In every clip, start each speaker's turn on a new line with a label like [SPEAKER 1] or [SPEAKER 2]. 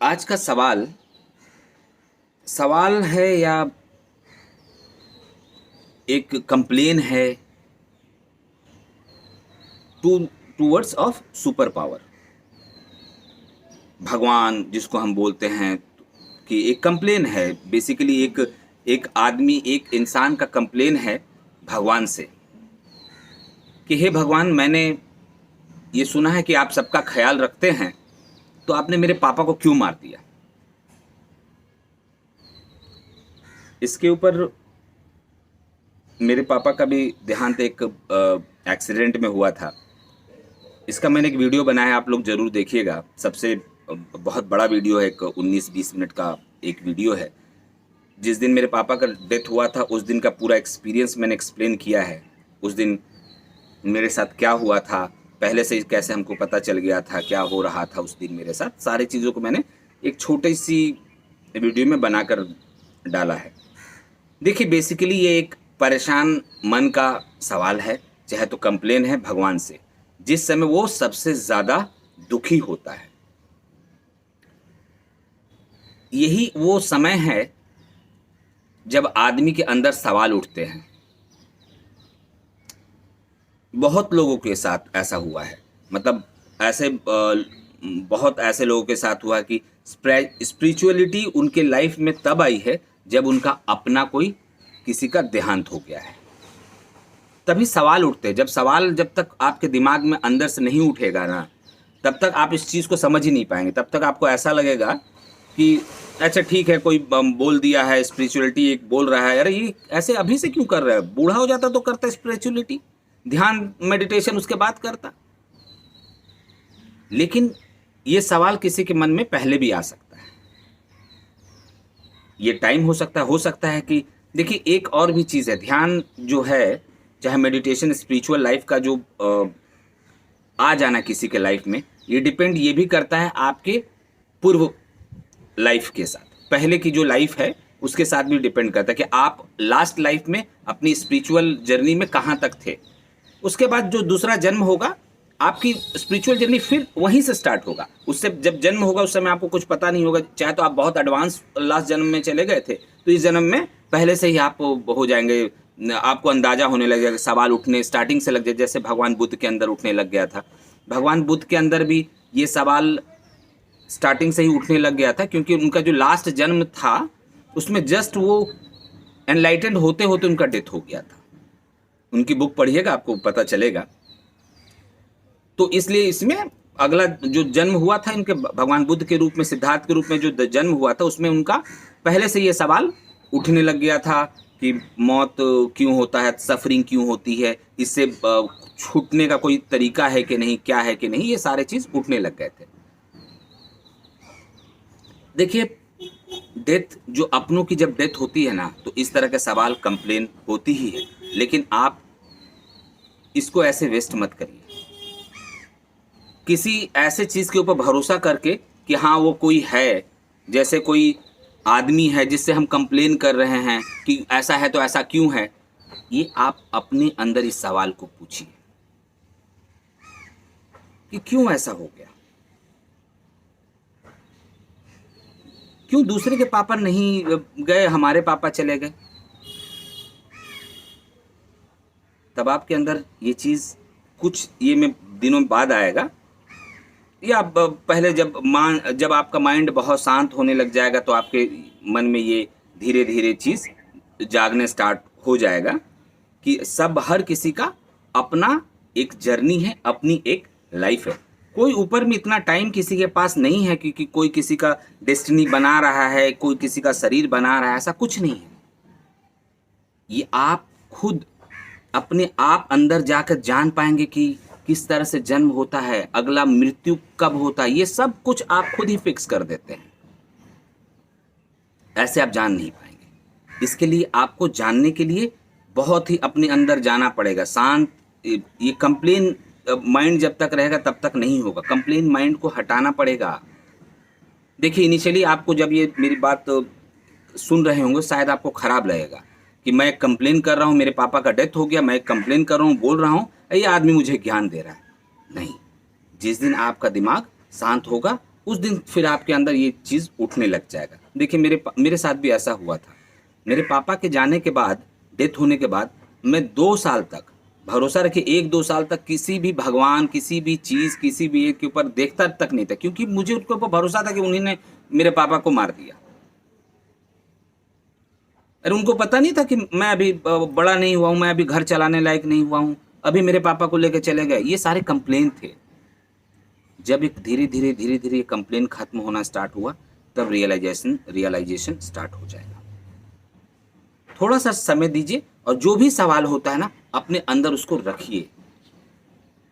[SPEAKER 1] आज का सवाल सवाल है या एक कंप्लेन है टूवर्ड्स ऑफ सुपर पावर। भगवान जिसको हम बोलते हैं कि एक कंप्लेन है, बेसिकली एक एक आदमी एक इंसान का कंप्लेन है भगवान से कि हे भगवान, मैंने ये सुना है कि आप सबका ख्याल रखते हैं, तो आपने मेरे पापा को क्यों मार दिया। इसके ऊपर मेरे पापा का भी देहांत एक एक्सीडेंट में हुआ था। इसका मैंने एक वीडियो बनाया, आप लोग ज़रूर देखिएगा। सबसे बहुत बड़ा वीडियो है, एक 19-20 मिनट का एक वीडियो है। जिस दिन मेरे पापा का डेथ हुआ था उस दिन का पूरा एक्सपीरियंस मैंने एक्सप्लेन किया है। उस दिन मेरे साथ क्या हुआ था, पहले से कैसे हमको पता चल गया था क्या हो रहा था उस दिन मेरे साथ, सारी चीज़ों को मैंने एक छोटी सी वीडियो में बनाकर डाला है। देखिए, बेसिकली ये एक परेशान मन का सवाल है, चाहे तो कंप्लेन है भगवान से, जिस समय वो सबसे ज़्यादा दुखी होता है। यही वो समय है जब आदमी के अंदर सवाल उठते हैं। बहुत लोगों के साथ ऐसा हुआ है, मतलब ऐसे बहुत ऐसे लोगों के साथ हुआ कि स्पिरिचुअलिटी उनके लाइफ में तब आई है जब उनका अपना कोई किसी का देहांत हो गया है। तभी सवाल उठते हैं। जब तक आपके दिमाग में अंदर से नहीं उठेगा ना, तब तक आप इस चीज़ को समझ ही नहीं पाएंगे। तब तक आपको ऐसा लगेगा कि अच्छा ठीक है, कोई बोल दिया है, स्पिरिचुअलिटी एक बोल रहा है, अरे ये ऐसे अभी से क्यों कर रहा है, बूढ़ा हो जाता तो करता स्पिरिचुअलिटी, ध्यान मेडिटेशन उसके बाद करता। लेकिन ये सवाल किसी के मन में पहले भी आ सकता है। ये टाइम हो सकता है कि देखिए, एक और भी चीज़ है, ध्यान जो है, चाहे मेडिटेशन, स्पिरिचुअल लाइफ का जो आ जाना किसी के लाइफ में, ये डिपेंड ये भी करता है आपके पूर्व लाइफ के साथ, पहले की जो लाइफ है उसके साथ भी डिपेंड करता है कि आप लास्ट लाइफ में अपनी स्पिरिचुअल जर्नी में कहाँ तक थे। उसके बाद जो दूसरा जन्म होगा, आपकी स्पिरिचुअल जर्नी फिर वहीं से स्टार्ट होगा। उससे जब जन्म होगा उस समय आपको कुछ पता नहीं होगा, चाहे तो आप बहुत एडवांस लास्ट जन्म में चले गए थे, तो इस जन्म में पहले से ही आप हो जाएंगे, आपको अंदाजा होने लग जाएगा, सवाल उठने स्टार्टिंग से लग जाए। जैसे भगवान बुद्ध के अंदर उठने लग गया था, भगवान बुद्ध के अंदर भी ये सवाल स्टार्टिंग से ही उठने लग गया था, क्योंकि उनका जो लास्ट जन्म था उसमें जस्ट वो एनलाइटेंड होते होते उनका डेथ हो गया था। उनकी बुक पढ़िएगा, आपको पता चलेगा। तो इसलिए इसमें अगला जो जन्म हुआ था इनके, भगवान बुद्ध के रूप में, सिद्धार्थ के रूप में जो जन्म हुआ था, उसमें उनका पहले से ये सवाल उठने लग गया था कि मौत क्यों होता है, सफरिंग क्यों होती है, इससे छूटने का कोई तरीका है कि नहीं, क्या है कि नहीं, ये सारे चीज़ उठने लग गए थे। देखिए, डेथ जो अपनों की जब डेथ होती है ना, तो इस तरह के सवाल कंप्लेन होती ही है। लेकिन आप इसको ऐसे वेस्ट मत करिए किसी ऐसे चीज़ के ऊपर भरोसा करके कि हाँ वो कोई है, जैसे कोई आदमी है जिससे हम कंप्लेन कर रहे हैं कि ऐसा है तो ऐसा क्यों है। ये आप अपने अंदर इस सवाल को पूछिए कि क्यों ऐसा हो गया, क्यों दूसरे के पापा नहीं गए, हमारे पापा चले गए। तब आपके अंदर ये चीज़ कुछ ये में दिनों बाद आएगा, या पहले जब आपका माइंड बहुत शांत होने लग जाएगा तो आपके मन में ये धीरे धीरे चीज़ जागने स्टार्ट हो जाएगा कि सब हर किसी का अपना एक जर्नी है, अपनी एक लाइफ है। कोई ऊपर में इतना टाइम किसी के पास नहीं है कि कोई किसी का डेस्टिनी बना रहा है, कोई किसी का शरीर बना रहा है, ऐसा कुछ नहीं है। ये आप खुद अपने आप अंदर जाकर जान पाएंगे कि किस तरह से जन्म होता है, अगला मृत्यु कब होता है, ये सब कुछ आप खुद ही फिक्स कर देते हैं। ऐसे आप जान नहीं पाएंगे। इसके लिए आपको जानने के लिए बहुत ही अपने अंदर जाना पड़ेगा, शांत। ये कंप्लेन माइंड जब तक रहेगा तब तक नहीं होगा, कंप्लेन माइंड को हटाना पड़ेगा। देखिए, इनिशियली आपको जब ये मेरी बात सुन रहे होंगे, शायद आपको खराब लगेगा कि मैं कंप्लेन कर रहा हूँ, मेरे पापा का डेथ हो गया, मैं कंप्लेन कर रहा हूँ, बोल रहा हूँ, ये आदमी मुझे ज्ञान दे रहा है। नहीं, जिस दिन आपका दिमाग शांत होगा उस दिन फिर आपके अंदर ये चीज़ उठने लग जाएगा। देखिए मेरे साथ भी ऐसा हुआ था। मेरे पापा के जाने के बाद, डेथ होने के बाद, मैं 2 साल तक, भरोसा रखिए 1-2 साल तक किसी भी भगवान, किसी भी चीज़, किसी भी एक के ऊपर देखता तक नहीं था, क्योंकि मुझे उनके ऊपर भरोसा था कि उन्हीं ने मेरे पापा को मार दिया। अरे उनको पता नहीं था कि मैं अभी बड़ा नहीं हुआ हूँ, मैं अभी घर चलाने लायक नहीं हुआ हूँ, अभी मेरे पापा को लेके चले गए। ये सारे कंप्लेन थे। जब एक धीरे-धीरे कंप्लेन खत्म होना स्टार्ट हुआ, तब रियलाइजेशन स्टार्ट हो जाएगा। थोड़ा सा समय दीजिए और जो भी सवाल होता है ना, अपने अंदर उसको रखिए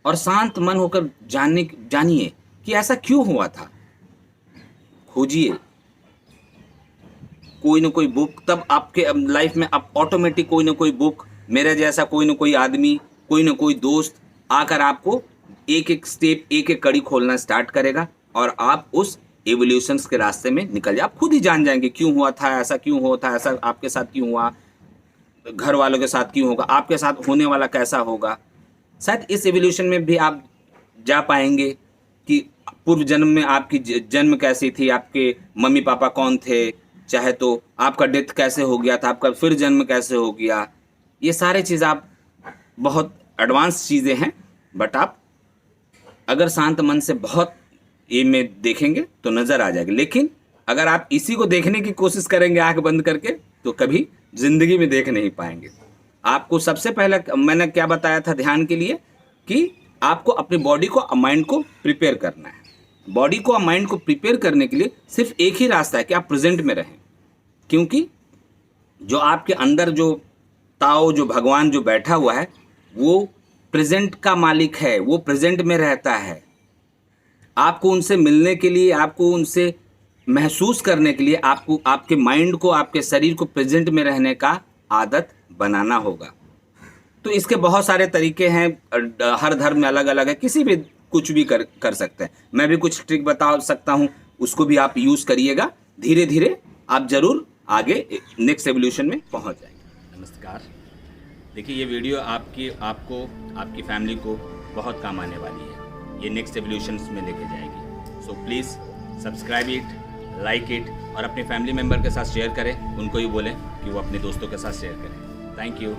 [SPEAKER 1] और शांत मन होकर जानिए कि ऐसा क्यों हुआ था। खोजिए कोई ना कोई बुक, तब आपके लाइफ में आप ऑटोमेटिक कोई ना कोई बुक, मेरे जैसा कोई ना कोई आदमी, कोई ना कोई दोस्त आकर आपको एक-एक स्टेप, एक-एक कड़ी खोलना स्टार्ट करेगा और आप उस इवोल्यूशंस के रास्ते में निकल जाए। आप खुद ही जान जाएँगे क्यों हुआ था, ऐसा क्यों हुआ था, ऐसा आपके साथ क्यों हुआ, घर वालों के साथ क्यों होगा, आपके साथ होने वाला कैसा होगा। शायद इस इवोल्यूशन में भी आप जा पाएँगे कि पूर्व जन्म में आपकी जन्म कैसी थी, आपके मम्मी-पापा कौन थे, चाहे तो आपका डेथ कैसे हो गया था, आपका फिर जन्म कैसे हो गया। ये सारे चीज़ आप बहुत एडवांस चीज़ें हैं, बट आप अगर शांत मन से बहुत ये में देखेंगे तो नज़र आ जाएगा। लेकिन अगर आप इसी को देखने की कोशिश करेंगे आँख बंद करके, तो कभी ज़िंदगी में देख नहीं पाएँगे। आपको सबसे पहले मैंने क्या बताया था ध्यान के लिए, कि आपको अपनी बॉडी को और माइंड को प्रिपेयर करना है। बॉडी को और माइंड को प्रिपेयर करने के लिए सिर्फ एक ही रास्ता है कि आप प्रेजेंट में रहें, क्योंकि जो आपके अंदर जो ताओ, जो भगवान जो बैठा हुआ है, वो प्रेजेंट का मालिक है, वो प्रेजेंट में रहता है। आपको उनसे मिलने के लिए, आपको उनसे महसूस करने के लिए, आपको आपके माइंड को, आपके शरीर को प्रेजेंट में रहने का आदत बनाना होगा। तो इसके बहुत सारे तरीके हैं, हर धर्म में अलग अलग है, किसी भी कुछ भी कर सकते हैं। मैं भी कुछ ट्रिक बता सकता हूँ, उसको भी आप यूज़ करिएगा। धीरे धीरे आप ज़रूर आगे नेक्स्ट एवोल्यूशन में पहुँच जाएंगे। नमस्कार। देखिए ये वीडियो आपको आपकी फैमिली को बहुत काम आने वाली है, ये नेक्स्ट एवोल्यूशन में लेके जाएगी। So please subscribe it, like it और अपने फैमिली मेम्बर के साथ शेयर करें। उनको ही बोलें कि वो अपने दोस्तों के साथ शेयर करें। Thank you.